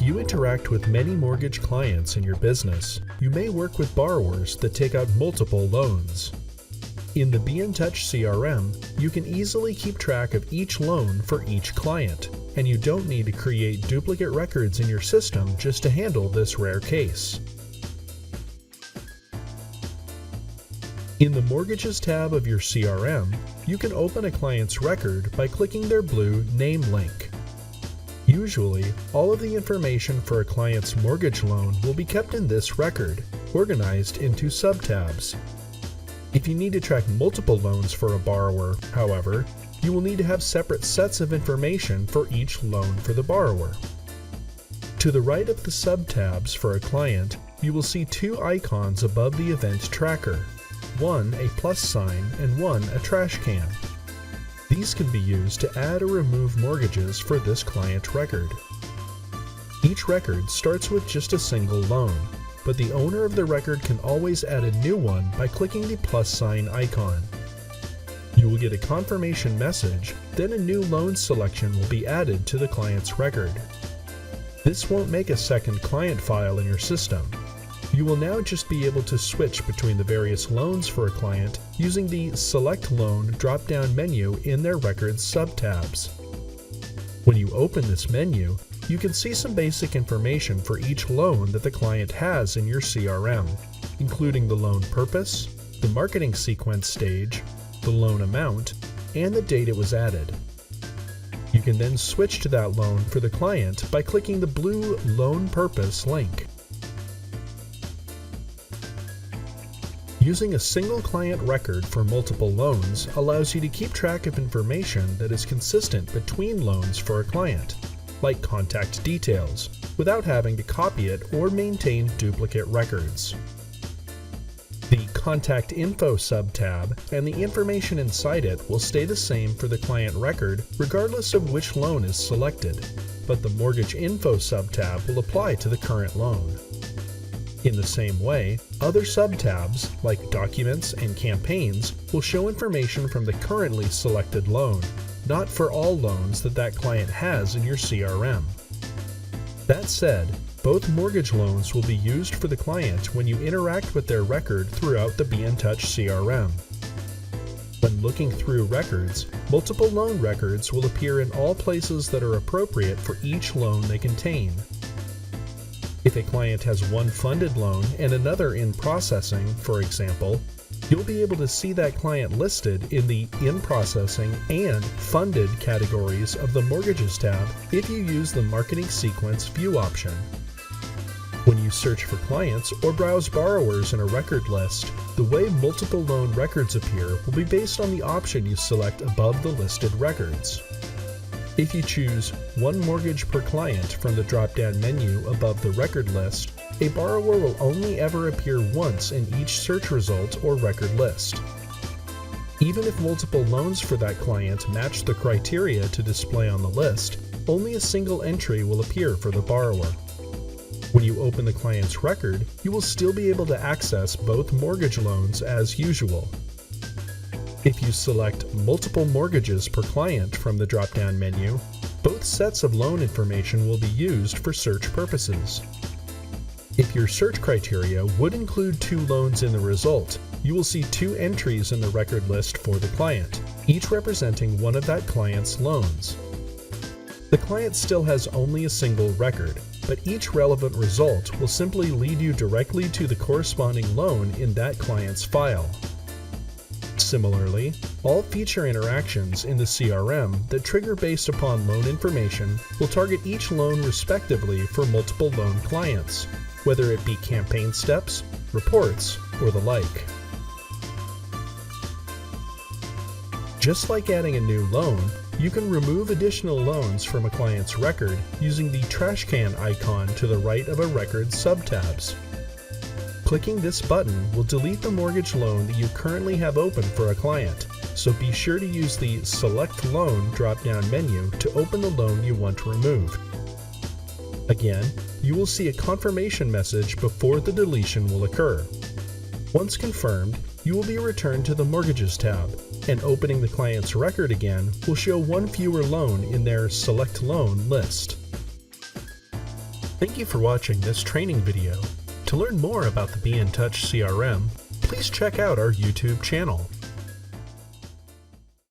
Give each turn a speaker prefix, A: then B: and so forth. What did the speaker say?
A: You interact with many mortgage clients in your business. You may work with borrowers that take out multiple loans. In the BNTouch CRM, you can easily keep track of each loan for each client, and you don't need to create duplicate records in your system just to handle this rare case. In the Mortgages tab of your CRM, you can open a client's record by clicking their blue name link. Usually, all of the information for a client's mortgage loan will be kept in this record, organized into subtabs. If you need to track multiple loans for a borrower, however, you will need to have separate sets of information for each loan for the borrower. To the right of the subtabs for a client, you will see two icons above the event tracker, one a plus sign and one a trash can. These can be used to add or remove mortgages for this client record. Each record starts with just a single loan, but the owner of the record can always add a new one by clicking the plus sign icon. You will get a confirmation message, then a new loan selection will be added to the client's record. This won't make a second client file in your system. You will now just be able to switch between the various loans for a client using the Select Loan drop-down menu in their Records subtabs. When you open this menu, you can see some basic information for each loan that the client has in your CRM, including the loan purpose, the marketing sequence stage, the loan amount, and the date it was added. You can then switch to that loan for the client by clicking the blue Loan Purpose link. Using a single client record for multiple loans allows you to keep track of information that is consistent between loans for a client, like contact details, without having to copy it or maintain duplicate records. The Contact Info subtab and the information inside it will stay the same for the client record regardless of which loan is selected, but the Mortgage Info subtab will apply to the current loan. In the same way, other subtabs, like Documents and Campaigns, will show information from the currently selected loan, not for all loans that client has in your CRM. That said, both mortgage loans will be used for the client when you interact with their record throughout the BNTouch CRM. When looking through records, multiple loan records will appear in all places that are appropriate for each loan they contain. If a client has one funded loan and another in processing, for example, you'll be able to see that client listed in the In Processing and Funded categories of the Mortgages tab if you use the Marketing Sequence View option. When you search for clients or browse borrowers in a record list, the way multiple loan records appear will be based on the option you select above the listed records. If you choose One Mortgage per Client from the drop-down menu above the record list, a borrower will only ever appear once in each search result or record list. Even if multiple loans for that client match the criteria to display on the list, only a single entry will appear for the borrower. When you open the client's record, you will still be able to access both mortgage loans as usual. If you select Multiple Mortgages per Client from the drop-down menu, both sets of loan information will be used for search purposes. If your search criteria would include 2 loans in the result, you will see 2 entries in the record list for the client, each representing one of that client's loans. The client still has only a single record, but each relevant result will simply lead you directly to the corresponding loan in that client's file. Similarly, all feature interactions in the CRM that trigger based upon loan information will target each loan respectively for multiple loan clients, whether it be campaign steps, reports, or the like. Just like adding a new loan, you can remove additional loans from a client's record using the trash can icon to the right of a record's subtabs. Clicking this button will delete the mortgage loan that you currently have open for a client, so be sure to use the Select Loan drop-down menu to open the loan you want removed. Again, you will see a confirmation message before the deletion will occur. Once confirmed, you will be returned to the Mortgages tab, and opening the client's record again will show one fewer loan in their Select Loan list. Thank you for watching this training video. To learn more about the BNTouch CRM, please check out our YouTube channel.